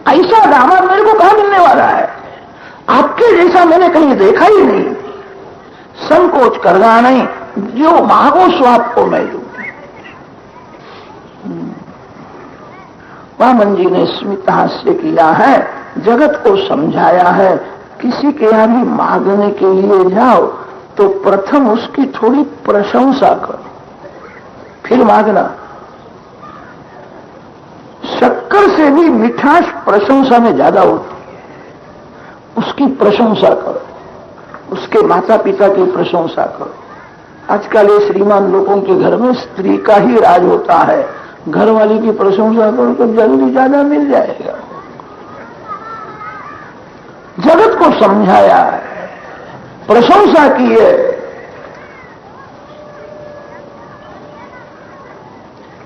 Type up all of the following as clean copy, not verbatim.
ऐसा दामाद मेरे को कहां मिलने वाला है? आपके जैसा मैंने कहीं देखा ही नहीं। संकोच करना नहीं, जो मांगो सो आपको मैं दूं। वामन जी ने स्मित हास्य किया है, जगत को समझाया है, किसी के यहां भी मांगने के लिए जाओ तो प्रथम उसकी थोड़ी प्रशंसा करो, फिर मांगना। शक्कर से भी मिठास प्रशंसा में ज्यादा होती है। उसकी प्रशंसा करो, उसके माता पिता की प्रशंसा करो। आजकल ये श्रीमान लोगों के घर में स्त्री का ही राज होता है। घर वाली की प्रशंसा करो तो जल्दी ज्यादा मिल जाएगा। जगत को समझाया है, प्रशंसा की है।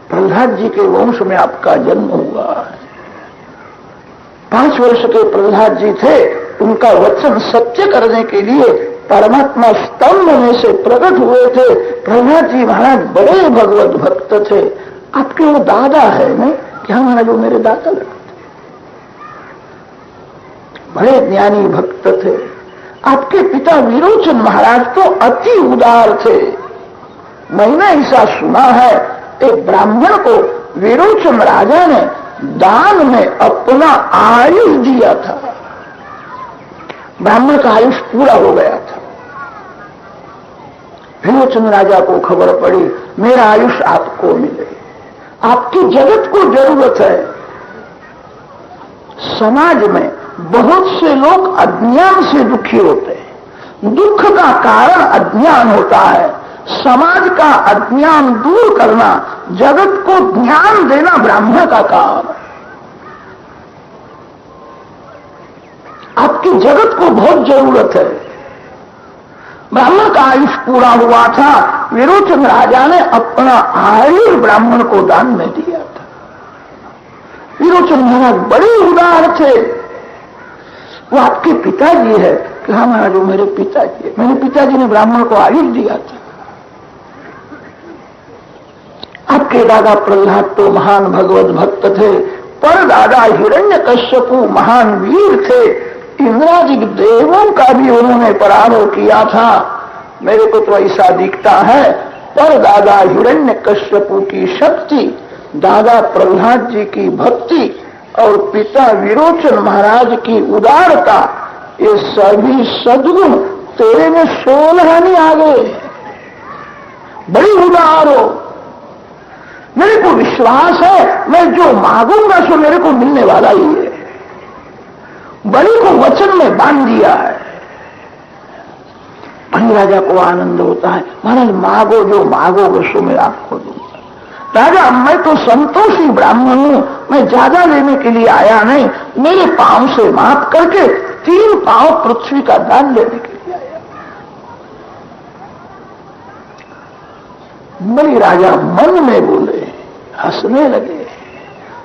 प्रहलाद जी के वंश में आपका जन्म हुआ है। 5 वर्ष के प्रहलाद जी थे, उनका वचन सत्य करने के लिए परमात्मा स्तंभ में से प्रकट हुए थे। प्रहलाद जी महाराज बड़े भगवत भक्त थे। आपके वो दादा है नहीं क्या महाराज? वो मेरे दादा लगते, बड़े ज्ञानी भक्त थे। आपके पिता विरोचन महाराज तो अति उदार थे। मैंने ऐसा सुना है, एक ब्राह्मण को विरोचन राजा ने दान में अपना आयुष दिया था। ब्राह्मण का आयुष पूरा हो गया था। विरोचन राजा को खबर पड़ी, मेरा आयुष आपको मिले। आपकी जगत को जरूरत है। समाज में बहुत से लोग अज्ञान से दुखी होते हैं। दुख का कारण अज्ञान होता है। समाज का अज्ञान दूर करना, जगत को ज्ञान देना ब्राह्मण का काम है। आपकी जगत को बहुत जरूरत है। ब्राह्मण का आयुष पूरा हुआ था, विरोचन राजा ने अपना आयुष ब्राह्मण को दान में दिया था। विरोचन महाराज बड़े उदार थे। वो आपके पिताजी है? कि हाँ महाराज, वो मेरे पिताजी है। मेरे पिताजी ने ब्राह्मण को आयुष दिया था। आपके दादा प्रहलाद तो महान भगवत भक्त थे, पर दादा हिरण्यकश्यपु महान वीर थे। इंद्रादि देवों का भी उन्होंने पराभव किया था। मेरे को तो ऐसा दिखता है, पर दादा हिरण्यकश्यपु की शक्ति, दादा प्रहलाद जी की भक्ति और पिता विरोचन महाराज की उदारता, ये सभी सद्गुण तेरे में 16 नहीं आ गए। बड़ी उदार हो। मेरे को विश्वास है, मैं जो मांगूंगा सो मेरे को मिलने वाला ही है। बलि को वचन में बांध दिया है। बलि राजा को आनंद होता है, महाराज मांगो, जो मांगोगे सो मैं आपको दूंगा। राजा, मैं तो संतोषी ब्राह्मण हूं, मैं ज्यादा लेने के लिए आया नहीं। मेरे पांव से माप करके 3 पांव पृथ्वी का दान लेने के लिए आया। बलि राजा मन में बोले, हंसने लगे।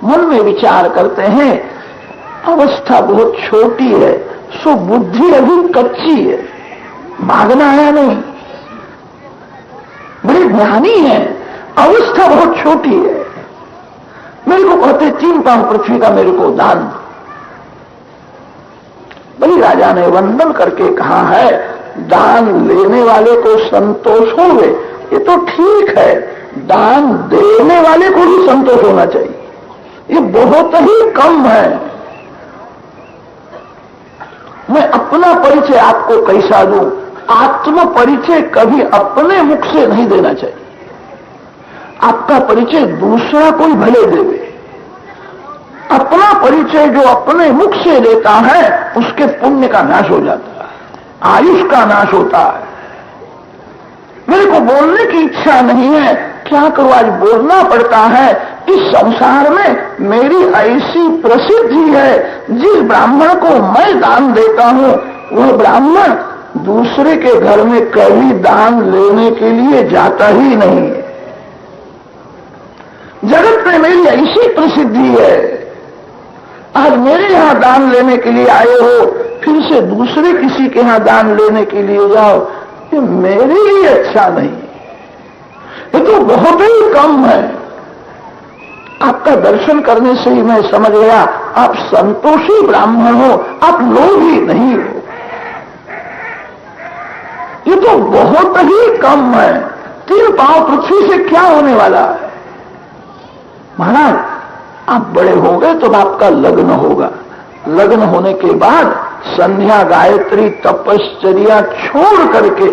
मन में विचार करते हैं, अवस्था बहुत छोटी है, सो बुद्धि अभी कच्ची है, मांगना आया नहीं। बड़े ज्ञानी है, अवस्था बहुत छोटी है। मेरे को कहते 3 पांव पृथ्वी का मेरे को दान दो। बलि राजा ने वंदन करके कहा है, दान लेने वाले को संतोष होवे ये तो ठीक है, दान देने वाले को भी संतोष होना चाहिए। ये बहुत ही कम है। मैं अपना परिचय आपको कैसा दूं? आत्म परिचय कभी अपने मुख से नहीं देना चाहिए। आपका परिचय दूसरा कोई भले देवे। अपना परिचय जो अपने मुख से देता है, उसके पुण्य का नाश हो जाता है, आयुष का नाश होता है। मेरे को बोलने की इच्छा नहीं है, क्या करूं, आज बोलना पड़ता है। इस संसार में मेरी ऐसी प्रसिद्धि है, जिस ब्राह्मण को मैं दान देता हूं, वह ब्राह्मण दूसरे के घर में कभी दान लेने के लिए जाता ही नहीं है। जगत में मेरी ऐसी प्रसिद्धि है, आज मेरे यहां दान लेने के लिए आए हो, फिर से दूसरे किसी के यहां दान लेने के लिए जाओ, ये मेरे लिए अच्छा नहीं। ये तो बहुत ही कम है। आपका दर्शन करने से ही मैं समझ गया आप संतोषी ब्राह्मण हो, आप लोभी नहीं हो। ये तो बहुत ही कम है। 3 पांव पृथ्वी से क्या होने वाला है? महाराज, आप बड़े होंगे तो आपका लग्न होगा। लग्न होने के बाद संध्या, गायत्री, तपश्चर्या छोड़ करके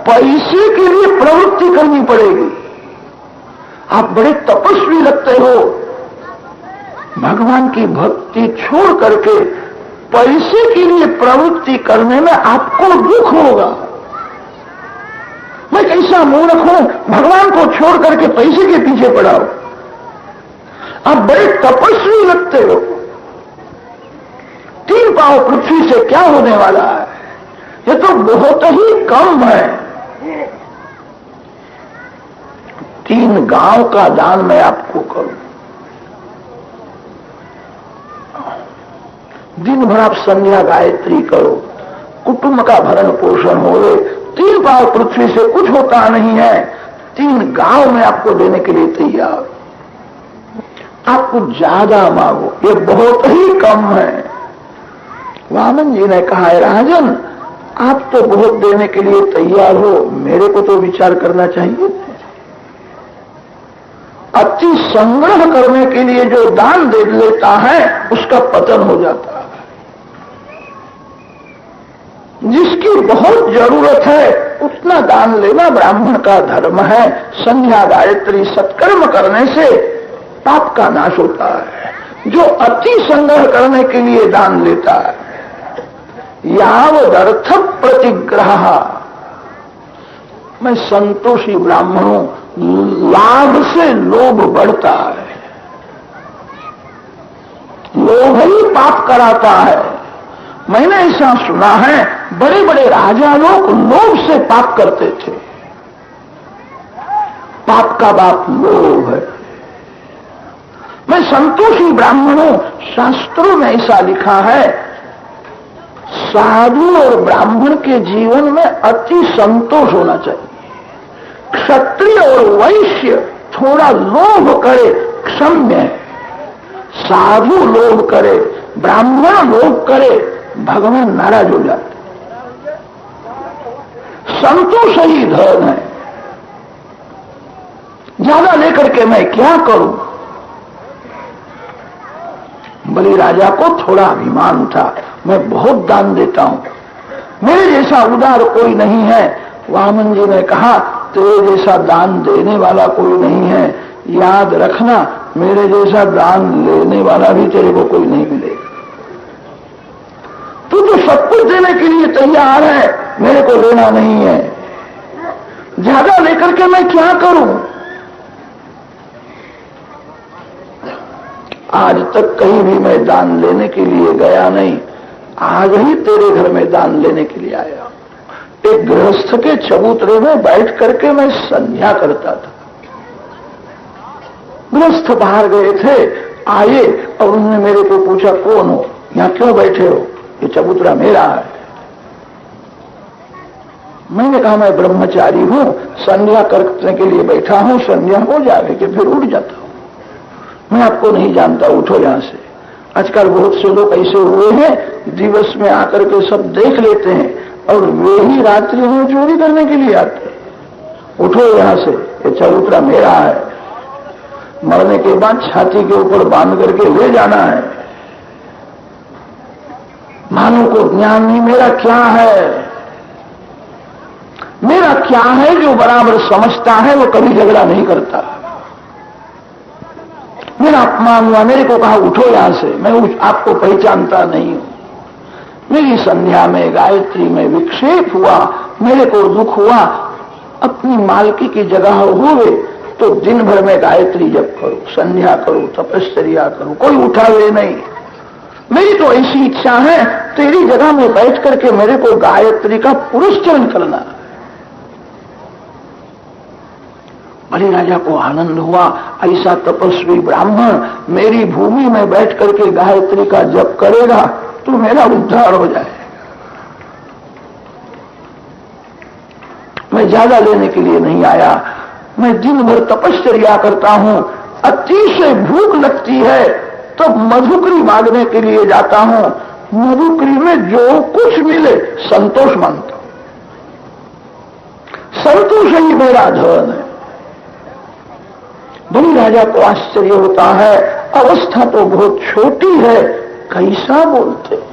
पैसे के लिए प्रवृत्ति करनी पड़ेगी। आप बड़े तपस्वी लगते हो, भगवान की भक्ति छोड़ करके पैसे के लिए प्रवृत्ति करने में आपको दुख होगा। मैं कैसा मूर्ख हूं, भगवान को छोड़ करके पैसे के पीछे पड़ा हूं। आप बड़े तपस्वी लगते हो। 3 पांव पृथ्वी से क्या होने वाला है? ये तो बहुत ही कम है। 3 गांव का दान मैं आपको करूं। दिन भर आप संध्या गायत्री करो, कुटुंब का भरण पोषण हो। 3 पांव पृथ्वी से कुछ होता नहीं है। 3 गांव में आपको देने के लिए तैयार। आप कुछ ज्यादा मांगो, ये बहुत ही कम है। वामन जी ने कहा है, राजन आप तो बहुत देने के लिए तैयार हो, मेरे को तो विचार करना चाहिए। अति संग्रह करने के लिए जो दान दे लेता है उसका पतन हो जाता है। जिसकी बहुत जरूरत है उतना दान लेना ब्राह्मण का धर्म है। संध्या गायत्री सत्कर्म करने से पाप का नाश होता है। जो अति संग्रह करने के लिए दान लेता है, यावदर्थ प्रतिग्रह, मैं संतोषी ब्राह्मण हूं, लाभ से लोभ बढ़ता है। लोभ ही पाप कराता है। मैंने ऐसा सुना है, बड़े बड़े राजा लोग लोभ से पाप करते थे। पाप का बाप लोभ है। मैं संतोषी ब्राह्मण हूं, शास्त्रों में ऐसा लिखा है, साधु और ब्राह्मण के जीवन में अति संतोष होना चाहिए। क्षत्रिय और वैश्य थोड़ा लोभ करे, क्षम्य है। साधु लोभ करे, ब्राह्मण लोभ करे, भगवान नाराज हो जाते। संतोष ही धर्म है। ज्यादा लेकर के मैं क्या करूं? बलि राजा को थोड़ा अभिमान था, मैं बहुत दान देता हूं, मेरे जैसा उदार कोई नहीं है। वामन जी ने कहा, तेरे जैसा दान देने वाला कोई नहीं है, याद रखना मेरे जैसा दान लेने वाला भी तेरे को कोई नहीं मिलेगा। तू तो सब कुछ देने के लिए तैयार है, मेरे को लेना नहीं है। ज्यादा लेकर के मैं क्या करूं? आज तक कहीं भी मैं दान लेने के लिए गया नहीं, आज ही तेरे घर में दान लेने के लिए आया। एक गृहस्थ के चबूतरे में बैठ करके मैं संध्या करता था। गृहस्थ बाहर गए थे, आए और उन्होंने मेरे को पूछा, कौन हो, यहां क्यों बैठे हो? ये चबूतरा मेरा है। मैंने कहा, मैं ब्रह्मचारी हूं, संध्या करने के लिए बैठा हूं, संध्या हो जाए कि फिर उठ जाता हूं। मैं आपको नहीं जानता, उठो यहां से। आजकल बहुत से लोग ऐसे हुए हैं, दिवस में आकर के सब देख लेते हैं और वे ही रात्रि में चोरी करने के लिए आते हैं। उठो यहां से, ये चबूतरा मेरा है। मरने के बाद छाती के ऊपर बांध करके ले जाना है। मानव को ज्ञान नहीं, मेरा क्या है, मेरा क्या है जो बराबर समझता है, वो कभी झगड़ा नहीं करता। मेरा अपमान हुआ, मेरे को कहा उठो यहां से, मैं आपको पहचानता नहीं हूं। मेरी संध्या में, गायत्री में विक्षेप हुआ, मेरे को दुख हुआ। अपनी मालकी की जगह हुए तो दिन भर में गायत्री जप करूं, संध्या करूं, तपश्चर्या करूं, कोई उठावे नहीं। मेरी तो ऐसी इच्छा है, तेरी जगह में बैठ करके मेरे को गायत्री का पुरस्चरण करना है। बलि राजा को आनंद हुआ, ऐसा तपस्वी ब्राह्मण मेरी भूमि में बैठ करके गायत्री का जप करेगा तो मेरा उद्धार हो जाएगा। मैं ज्यादा लेने के लिए नहीं आया, मैं दिन भर तपश्चर्या करता हूं, अतिशय भूख लगती है, तो मधुकरी मांगने के लिए जाता हूं, मधुकरी में जो कुछ मिले संतोष मांगता हूं, संतोष ही मेरा धन है। बलि राजा को आश्चर्य होता है, अवस्था तो बहुत छोटी है, कैसा बोलते हैं?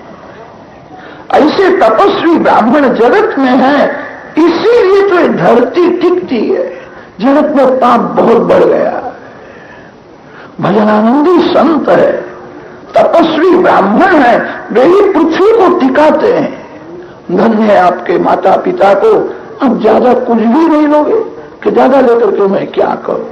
ऐसे तपस्वी ब्राह्मण जगत में है, इसीलिए तो ये धरती टिकती है। जगत में पाप बहुत बढ़ गया है। भजनानंदी संत है, तपस्वी ब्राह्मण है, वे ही पृथ्वी को टिकाते हैं। धन्य है आपके माता पिता को। अब ज्यादा कुछ भी नहीं लोगे कि ज्यादा लेकर के मैं क्या करूं?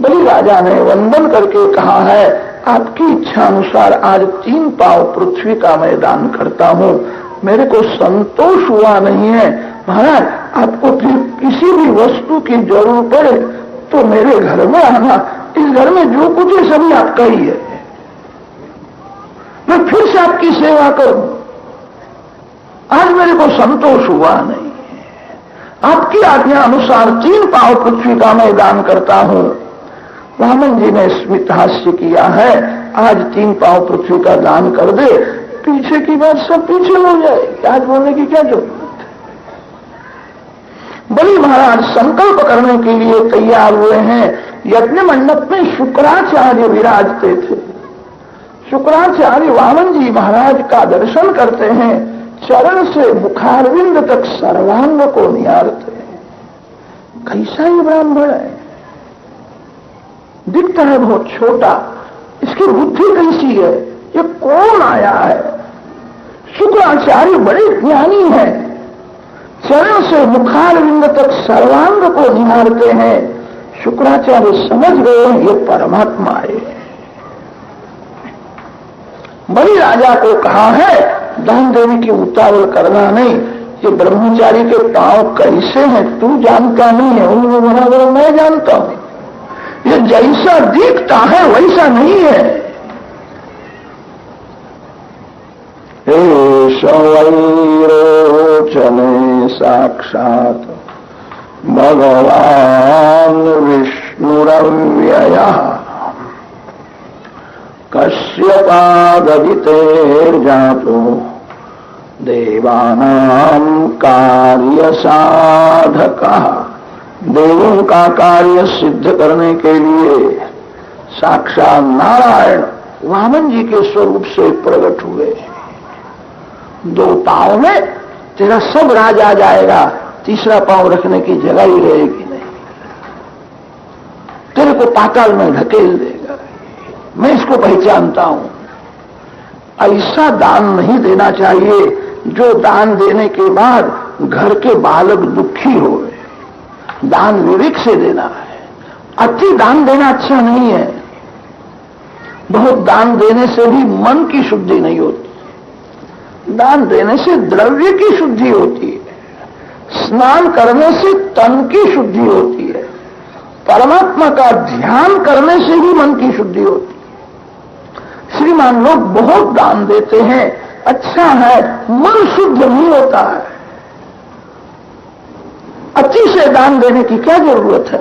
बलि राजा ने वंदन करके कहा है, आपकी इच्छा अनुसार आज 3 पांव पृथ्वी का मैं दान करता हूं। मेरे को संतोष हुआ नहीं है महाराज, आपको फिर किसी भी वस्तु की जरूरत पड़े तो मेरे घर में आना, इस घर में जो कुछ है सभी आपका ही है, मैं फिर से आपकी सेवा करूं। आज मेरे को संतोष हुआ नहीं है, आपकी आज्ञा अनुसार 3 पांव पृथ्वी का मैं दान करता हूं। वामन जी ने स्मित हास्य किया है, आज 3 पांव पृथ्वी का दान कर दे, पीछे की बात सब पीछे हो जाएगी, आज बोलने की क्या जरूरत है? बलि महाराज संकल्प करने के लिए तैयार हुए हैं। यज्ञ मंडप में शुक्राचार्य विराजते थे। शुक्राचार्य वामन जी महाराज का दर्शन करते हैं, चरण से मुखारविंद तक सर्वांग को निहारते हैं। कैसा ये ब्राह्मण है? दिखता है बहुत छोटा, इसकी बुद्धि कैसी है? ये कौन आया है? शुक्राचार्य बड़े ज्ञानी हैं, चरण से मुखारविंद तक सर्वांग को निहारते हैं। शुक्राचार्य समझ गए ये परमात्मा है। बलि राजा को कहा है दान देने की उतावल करना नहीं, ये ब्रह्मचारी के पांव कैसे हैं तू जानता नहीं है, उन्होंने बराबर मैं जानता हूं। ये जैसा दिखता है वैसा नहीं है। एष वैरोचने साक्षात भगवान विष्णुरव्ययः कश्यपाददितेर्जातो देवानां कार्य साधकः। देवों का कार्य सिद्ध करने के लिए साक्षात नारायण वामन जी के स्वरूप से प्रकट हुए। 2 पांव में तेरा सब राज आ जाएगा, तीसरा पांव रखने की जगह ही रहेगी नहीं, तेरे को पाताल में ढकेल देगा। मैं इसको पहचानता हूं। ऐसा दान नहीं देना चाहिए जो दान देने के बाद घर के बालक दुखी हो। दान विवेक से देना है, अति दान देना अच्छा नहीं है। बहुत दान देने से भी मन की शुद्धि नहीं होती, दान देने से द्रव्य की शुद्धि होती है, स्नान करने से तन की शुद्धि होती है, परमात्मा का ध्यान करने से ही मन की शुद्धि होती है। श्रीमान लोग बहुत दान देते हैं, अच्छा है, मन शुद्ध नहीं होता है। अति से दान देने की क्या जरूरत है?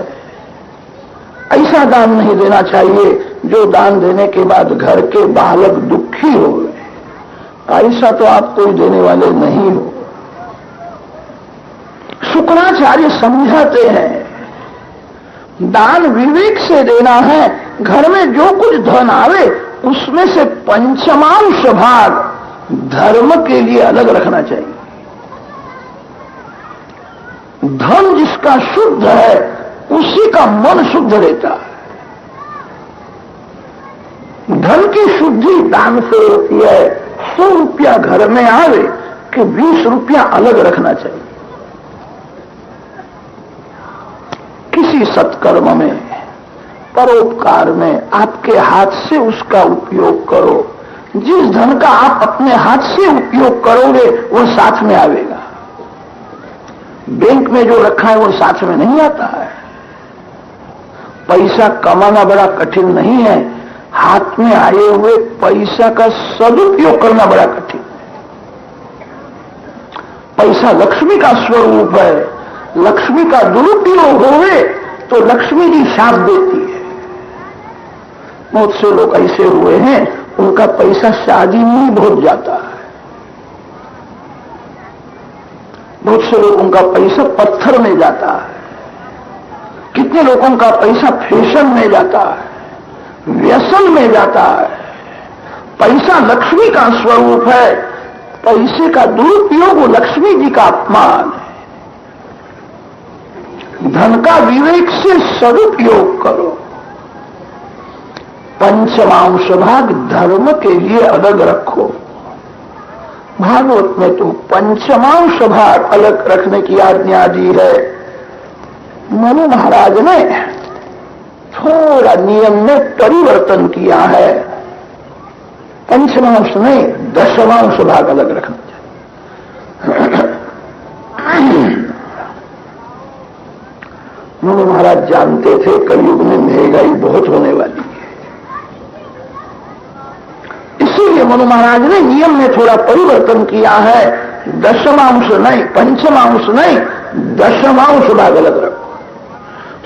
ऐसा दान नहीं देना चाहिए जो दान देने के बाद घर के बालक दुखी हो गए। ऐसा तो आप कोई देने वाले नहीं हो। शुक्राचार्य समझाते हैं दान विवेक से देना है। घर में जो कुछ धन आवे उसमें से 5वांश भाग धर्म के लिए अलग रखना चाहिए। धन जिसका शुद्ध है उसी का मन शुद्ध रहता है। धन की शुद्धि दान से होती है। 100 रुपया घर में आवे कि 20 रुपया अलग रखना चाहिए। किसी सत्कर्म में, परोपकार में आपके हाथ से उसका उपयोग करो। जिस धन का आप अपने हाथ से उपयोग करोगे वो साथ में आवेगा। बैंक में जो रखा है वो साथ में नहीं आता है। पैसा कमाना बड़ा कठिन नहीं है, हाथ में आए हुए पैसा का सदुपयोग करना बड़ा कठिन है। पैसा लक्ष्मी का स्वरूप है, लक्ष्मी का दुरुपयोग होवे तो लक्ष्मी जी शाप देती है। बहुत से लोग ऐसे हुए हैं, उनका पैसा शादी में ही बहुत जाता है। बहुत से लोगों का पैसा पत्थर में जाता है। कितने लोगों का पैसा फैशन में जाता है, व्यसन में जाता है। पैसा लक्ष्मी का स्वरूप है। पैसे का दुरुपयोग लक्ष्मी जी का अपमान है। धन का विवेक से सदुपयोग करो। पंचमांश भाग धर्म के लिए अलग रखो। भागवत में तो पंचमांश भाग अलग रखने की आज्ञा दी है। मनु महाराज ने थोड़ा नियम में परिवर्तन किया है। पंचमांश नहीं, दशमांश भाग अलग रखना चाहिए। मनु महाराज जानते थे कलयुग में महंगाई बहुत होने वाली है, इसीलिए मनु महाराज ने नियम में थोड़ा परिवर्तन किया है। दशमांश नहीं, पंचमांश नहीं, दशमांश भाग अलग रखो।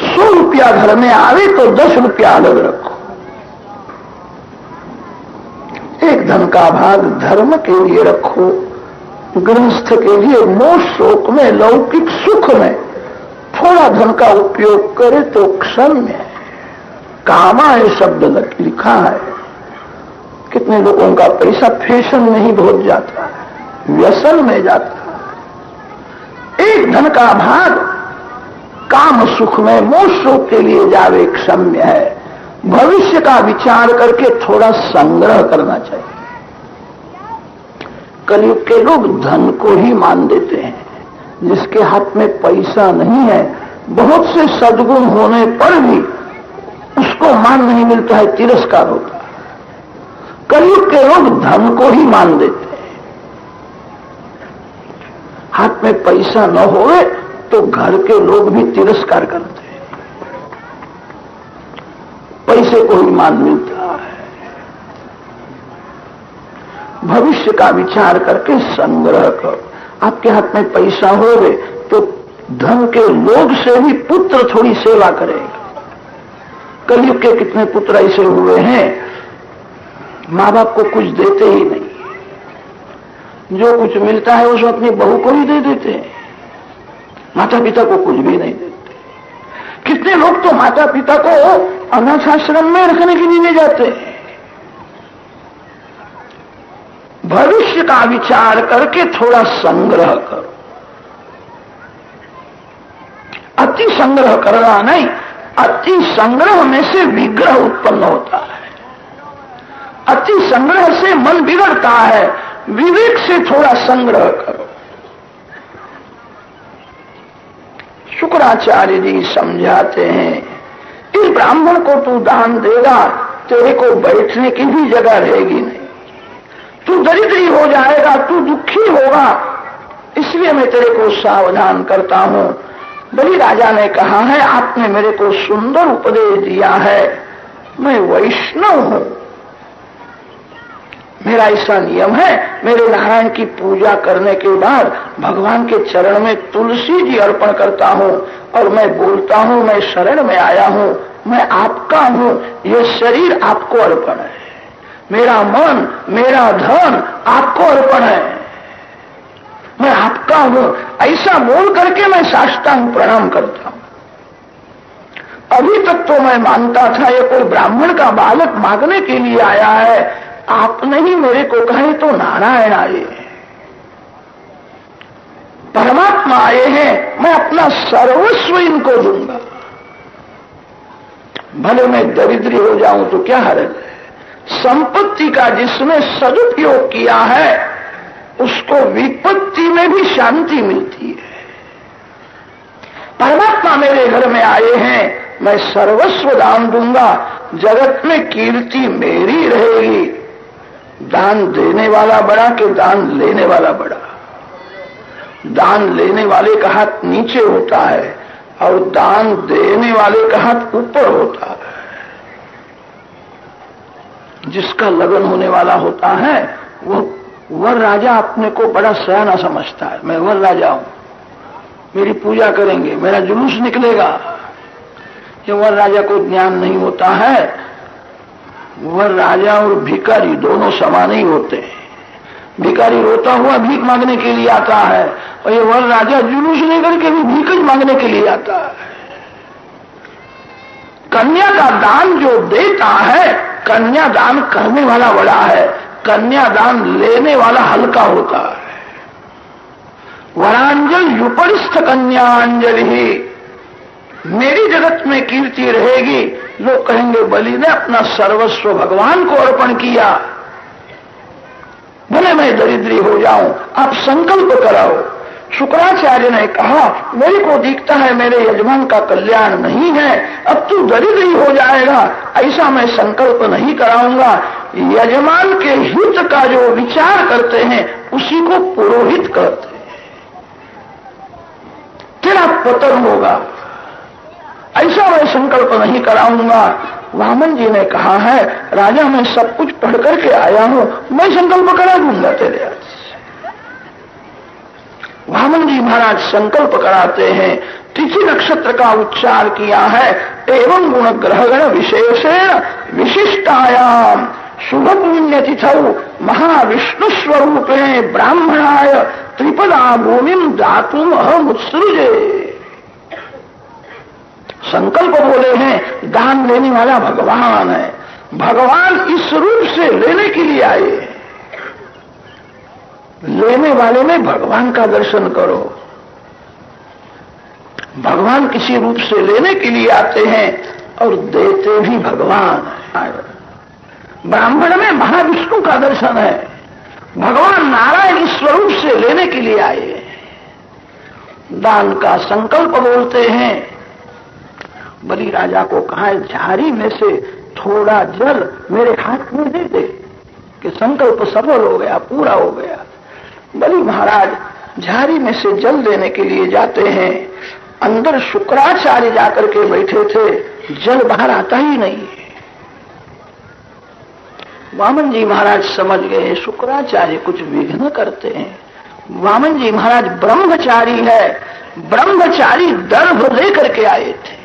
100 रुपया घर में आवे तो 10 रुपया अलग रखो। एक धन का भाग धर्म के लिए रखो। गृहस्थ के लिए मोह शोक में, लौकिक सुख में थोड़ा धन का उपयोग करे तो क्षम्य है। कामाय शब्द लिखा है। कितने लोगों का पैसा फैशन में ही बहुत जाता है, व्यसन में जाता है। एक धन का भाग काम सुख में, मोह शोक के लिए जावे, क्षम्य है। भविष्य का विचार करके थोड़ा संग्रह करना चाहिए। कलयुग के लोग धन को ही मान देते हैं। जिसके हाथ में पैसा नहीं है, बहुत से सद्गुण होने पर भी उसको मान नहीं मिलता है, तिरस्कार होता है। कलयुग के लोग धन को ही मान देते हैं। हाथ में पैसा न होवे तो घर के लोग भी तिरस्कार करते हैं। पैसे को ही मान मिलता है। भविष्य का विचार करके संग्रह करो। आपके हाथ में पैसा होवे तो धन के लोभ से भी पुत्र थोड़ी सेवा करेगा। कलयुग के कितने पुत्र ऐसे हुए हैं, माँ बाप को कुछ देते ही नहीं। जो कुछ मिलता है उसको अपनी बहू को ही दे देते हैं, माता पिता को कुछ भी नहीं देते। कितने लोग तो माता पिता को अनाथ आश्रम में रखने के लिए ले जाते हैं। भविष्य का विचार करके थोड़ा संग्रह करो। अति संग्रह करना नहीं, अति संग्रह में से विग्रह उत्पन्न होता है। अति संग्रह से मन बिगड़ता है। विवेक से थोड़ा संग्रह करो। शुक्राचार्य जी समझाते हैं, इस ब्राह्मण को तू दान देगा, तेरे को बैठने की भी जगह रहेगी नहीं, तू दरिद्री हो जाएगा, तू दुखी होगा, इसलिए मैं तेरे को सावधान करता हूं। बलि राजा ने कहा है, आपने मेरे को सुंदर उपदेश दिया है, मैं वैष्णव हूं, मेरा ऐसा नियम है, मेरे नारायण की पूजा करने के बाद भगवान के चरण में तुलसी जी अर्पण करता हूं और मैं बोलता हूं, मैं शरण में आया हूं, मैं आपका हूं, ये शरीर आपको अर्पण है, मेरा मन, मेरा धन आपको अर्पण है, मैं आपका हूं। ऐसा बोल करके मैं साष्टांग प्रणाम करता हूं। अभी तक तो मैं मानता था ये कोई ब्राह्मण का बालक मांगने के लिए आया है, आपने ही मेरे को कहे तो नारायण आए, परमात्मा आए हैं, मैं अपना सर्वस्व इनको दूंगा। भले मैं दरिद्री हो जाऊं तो क्या हर्ज है। संपत्ति का जिसने सदुपयोग किया है उसको विपत्ति में भी शांति मिलती है। परमात्मा मेरे घर में आए हैं, मैं सर्वस्व दान दूंगा, जगत में कीर्ति मेरी रहेगी। दान देने वाला बड़ा कि दान लेने वाला बड़ा। दान लेने वाले का हाथ नीचे होता है और दान देने वाले का हाथ ऊपर होता है। जिसका लगन होने वाला होता है वो वर राजा अपने को बड़ा सयाना समझता है, मैं वर राजा हूं, मेरी पूजा करेंगे, मेरा जुलूस निकलेगा। ये वर राजा को ज्ञान नहीं होता है वह राजा और भिखारी दोनों समान ही होते हैं। भिखारी रोता हुआ भीख मांगने के लिए आता है और ये वर राजा जुलूस लेकर के भी भीख मांगने के लिए आता है। कन्या का दान जो देता है, कन्या दान करने वाला बड़ा है, कन्या दान लेने वाला हल्का होता है। वरांजल युपरिस्थ कन्यांजलि ही मेरी जगत में कीर्ति रहेगी। लोग कहेंगे बलि ने अपना सर्वस्व भगवान को अर्पण किया, भले मैं दरिद्री हो जाऊं, आप संकल्प कराओ। शुक्राचार्य ने कहा मेरे को दिखता है मेरे यजमान का कल्याण नहीं है, अब तू दरिद्री हो जाएगा, ऐसा मैं संकल्प नहीं कराऊंगा। यजमान के हित का जो विचार करते हैं उसी को पुरोहित कहते हैं। तेरा पतन होगा, ऐसा मैं संकल्प नहीं कराऊंगा। वामन जी ने कहा है राजा मैं सब कुछ पढ़ करके आया हूं, मैं संकल्प करा दूंगा तेरे हाथ से। वामन जी महाराज संकल्प कराते हैं। तिथि नक्षत्र का उच्चार किया है। एवं गुण ग्रहगण विशेषेण विशिष्टायाम शुभ पुण्य तिथौ महाविष्णु स्वरूपे ब्राह्मणाय त्रिपदा भूमिम दातुम अहमुत्सृजे। संकल्प बोले हैं दान लेने वाला भगवान है, भगवान इस रूप से लेने के लिए आए। लेने वाले में भगवान का दर्शन करो। भगवान किसी रूप से लेने के लिए आते हैं और देते भी भगवान है। ब्राह्मण में महाविष्णु का दर्शन है, भगवान नारायण इस स्वरूप से लेने के लिए आए। दान का संकल्प बोलते हैं। बलि राजा को कहा झाड़ी में से थोड़ा जल मेरे हाथ में दे दे कि संकल्प सफल हो गया, पूरा हो गया। बलि महाराज झाड़ी में से जल देने के लिए जाते हैं। अंदर शुक्राचार्य जाकर के बैठे थे, जल बाहर आता ही नहीं। वामन जी महाराज समझ गए शुक्राचार्य कुछ विघ्न करते हैं। वामन जी महाराज ब्रह्मचारी है, ब्रह्मचारी दर्भ लेकर के आए थे।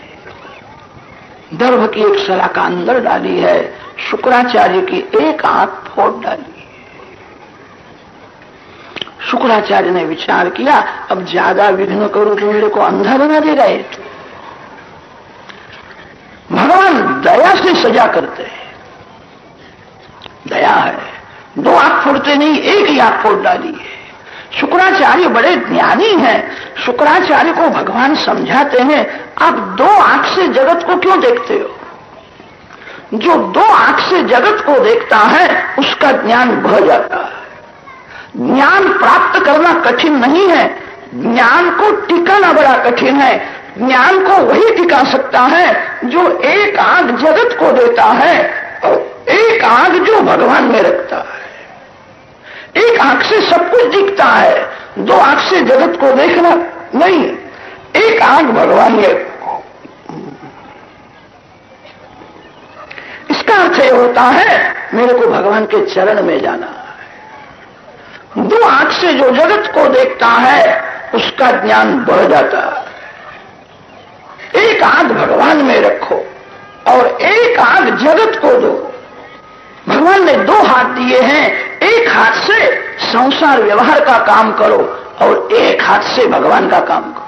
दर्भ की एक सलाखा अंदर डाली है, शुक्राचार्य की एक आंख फोड़ डाली। शुक्राचार्य ने विचार किया अब ज्यादा विघ्न करूं तो मेरे को अंधा बना दे रहे। भगवान दया से सजा करते हैं, दया है। दो आंख फोड़ते नहीं, एक ही आंख फोड़ डाली है। शुक्राचार्य बड़े ज्ञानी हैं। शुक्राचार्य को भगवान समझाते हैं आप दो आंख से जगत को क्यों देखते हो? जो दो आंख से जगत को देखता है उसका ज्ञान बढ़ जाता है। ज्ञान प्राप्त करना कठिन नहीं है, ज्ञान को टिकाना बड़ा कठिन है। ज्ञान को वही टिका सकता है जो एक आंख जगत को देता है और एक आंख जो भगवान में रखता है। एक आंख से सब कुछ दिखता है, दो आंख से जगत को देखना नहीं। एक आंख भगवान में। इसका अर्थ यह होता है मेरे को भगवान के चरण में जाना है। दो आंख से जो जगत को देखता है उसका ज्ञान बढ़ जाता है। एक आंख भगवान में रखो और एक आंख जगत को दो। भगवान ने दो हाथ दिए हैं, एक हाथ से संसार व्यवहार का काम करो और एक हाथ से भगवान का काम करो।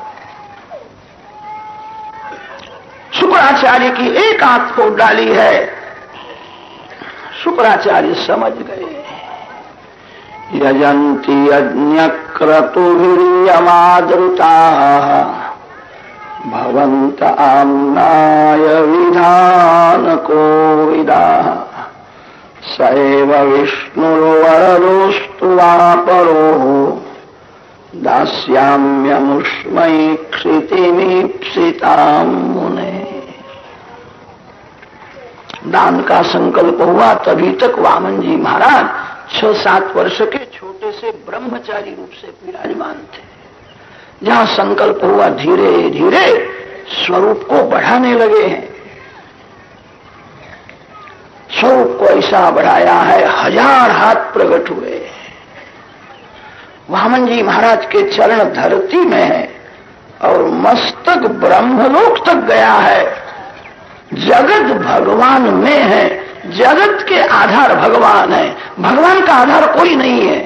शुक्राचार्य की एक आंख फोड़ डाली है। शुक्राचार्य समझ गए। यजंती यज्ञक्रतुर्यमादृता भवन्त आम्नाय विधान कोविदा सैव विष्णुर्वरदोस्तु वा परो दास्याम्यमुष्मै क्षितिमीप्सितां मुने। दान का संकल्प हुआ तभी तक वामन जी महाराज 6-7 वर्ष के छोटे से ब्रह्मचारी रूप से विराजमान थे। जहां संकल्प हुआ धीरे धीरे स्वरूप को बढ़ाने लगे हैं। स्वरूप को ऐसा बढ़ाया है 1000 हाथ प्रकट हुए। वामन जी महाराज के चरण धरती में है और मस्तक ब्रह्मलोक तक गया है। जगत भगवान में है, जगत के आधार भगवान है, भगवान का आधार कोई नहीं है।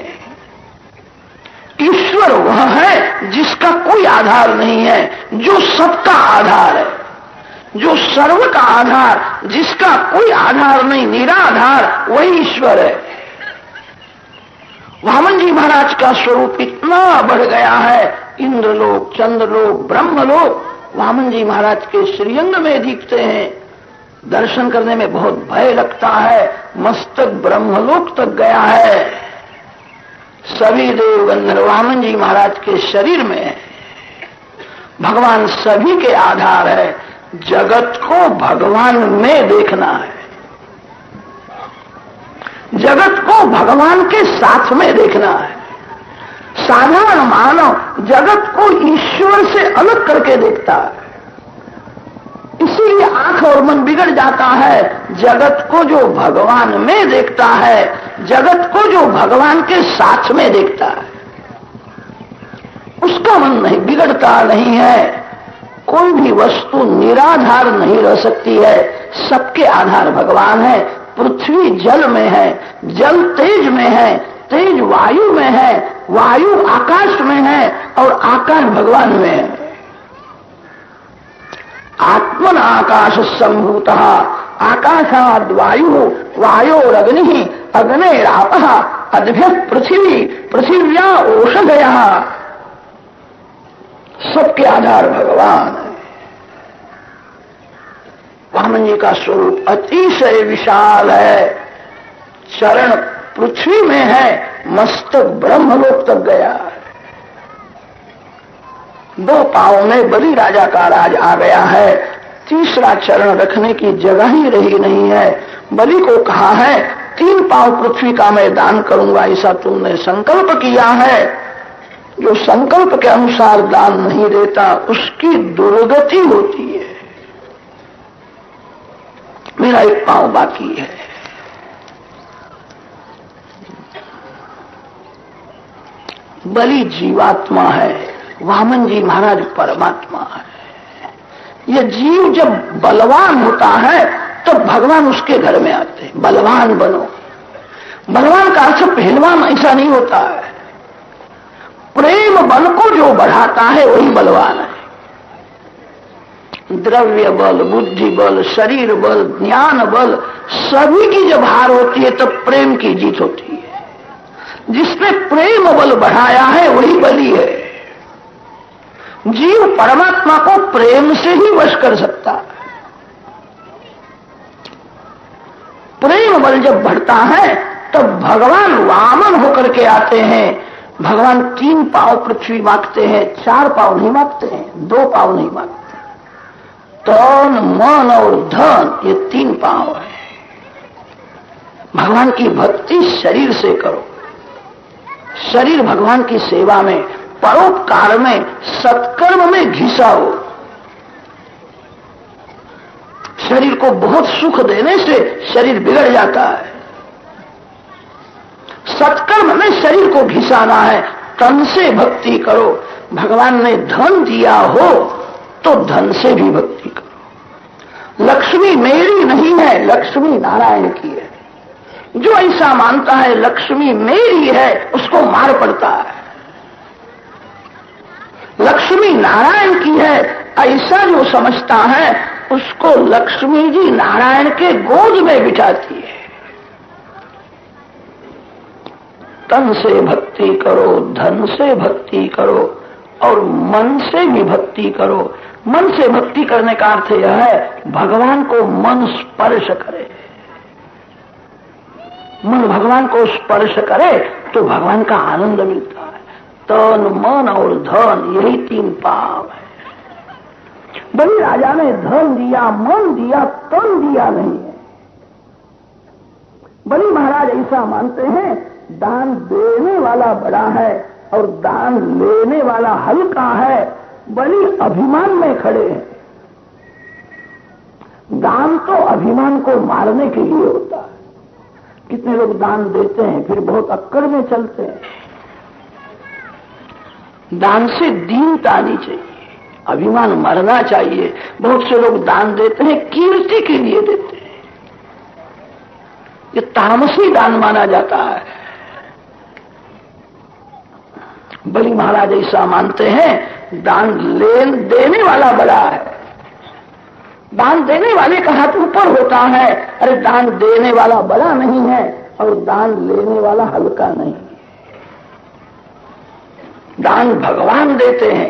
ईश्वर वह है जिसका कोई आधार नहीं है, जो सबका आधार है, जो सर्व का आधार, जिसका कोई आधार नहीं, निराधार, वही ईश्वर है। वामन जी महाराज का स्वरूप इतना बढ़ गया है, इंद्रलोक, चंद्रलोक, ब्रह्मलोक वामन जी महाराज के श्रीअंग में दिखते हैं। दर्शन करने में बहुत भय लगता है। मस्तक ब्रह्मलोक तक गया है। सभी देव गंधर्व वामन जी महाराज के शरीर में है। भगवान सभी के आधार है। जगत को भगवान में देखना है, जगत को भगवान के साथ में देखना है। साधारण मानव जगत को ईश्वर से अलग करके देखता है, इसीलिए आंख और मन बिगड़ जाता है। जगत को जो भगवान में देखता है, जगत को जो भगवान के साथ में देखता है, उसका मन नहीं बिगड़ता नहीं है। कोई भी वस्तु निराधार नहीं रह सकती है, सबके आधार भगवान है। पृथ्वी जल में है, जल तेज में है, तेज वायु में है, वायु आकाश में है और आकाश भगवान में है। आत्मन आकाश संभूतः आकाशाद वायु, वायोरग्नि, अग्नेरापः, अद्भ्यः पृथ्वी, पृथिव्या ओषधयः। सबके आधार भगवान है। वामन जी का स्वरूप अतिशय विशाल है। चरण पृथ्वी में है, मस्तक ब्रह्मलोक तक गया है। दो पांव में बलि राजा का राज आ गया है। तीसरा चरण रखने की जगह ही रही नहीं है। बलि को कहा है 3 पांव पृथ्वी का मैं दान करूंगा, ऐसा तुमने संकल्प किया है। जो संकल्प के अनुसार दान नहीं देता उसकी दुर्गति होती है। मेरा 1 पांव बाकी है। बलि जीवात्मा है, वामन जी महाराज परमात्मा है। यह जीव जब बलवान होता है तो भगवान उसके घर में आते हैं। बलवान बनो। बलवान का अर्थ पहलवान ऐसा नहीं होता है। प्रेम बल को जो बढ़ाता है वही बलवान है। द्रव्य बल, बुद्धि बल, शरीर बल, ज्ञान बल सभी की जब हार होती है तब प्रेम की जीत होती है। जिसने प्रेम बल बढ़ाया है वही बली है। जीव परमात्मा को प्रेम से ही वश कर सकता है। प्रेम बल जब बढ़ता है तब भगवान वामन होकर के आते हैं। भगवान 3 पांव पृथ्वी मांगते हैं, 4 पांव नहीं मांगते हैं, 2 पांव नहीं मांगते। तन, मन और धन ये 3 पांव है। भगवान की भक्ति शरीर से करो। शरीर भगवान की सेवा में, परोपकार में, सत्कर्म में घिसा हो। शरीर को बहुत सुख देने से शरीर बिगड़ जाता है। सत्कर्म में शरीर को घिसाना है। तन से भक्ति करो। भगवान ने धन दिया हो तो धन से भी भक्ति करो। लक्ष्मी मेरी नहीं है, लक्ष्मी नारायण की है। जो ऐसा मानता है लक्ष्मी मेरी है उसको मार पड़ता है। लक्ष्मी नारायण की है ऐसा जो समझता है उसको लक्ष्मी जी नारायण के गोद में बिठाती है। तन से भक्ति करो, धन से भक्ति करो और मन से भी भक्ति करो। मन से भक्ति करने का अर्थ यह है भगवान को मन स्पर्श करे। मन भगवान को स्पर्श करे तो भगवान का आनंद मिलता है। तन, मन और धन यही 3 पांव है। बलि राजा ने धन दिया, मन दिया, तन दिया नहीं है। बलि महाराज ऐसा मानते हैं दान देने वाला बड़ा है और दान लेने वाला हल्का है। बलि अभिमान में खड़े हैं। दान तो अभिमान को मारने के लिए होता है। कितने लोग दान देते हैं फिर बहुत अक्कड़ में चलते हैं। दान से दीनता आनी चाहिए, अभिमान मरना चाहिए। बहुत से लोग दान देते हैं कीर्ति के लिए देते हैं। ये तामसी दान माना जाता है। बलि महाराज ऐसा मानते हैं दान देने वाला बड़ा है, दान देने वाले का हाथ ऊपर होता है। अरे दान देने वाला बड़ा नहीं है और दान लेने वाला हल्का नहीं। दान भगवान देते हैं।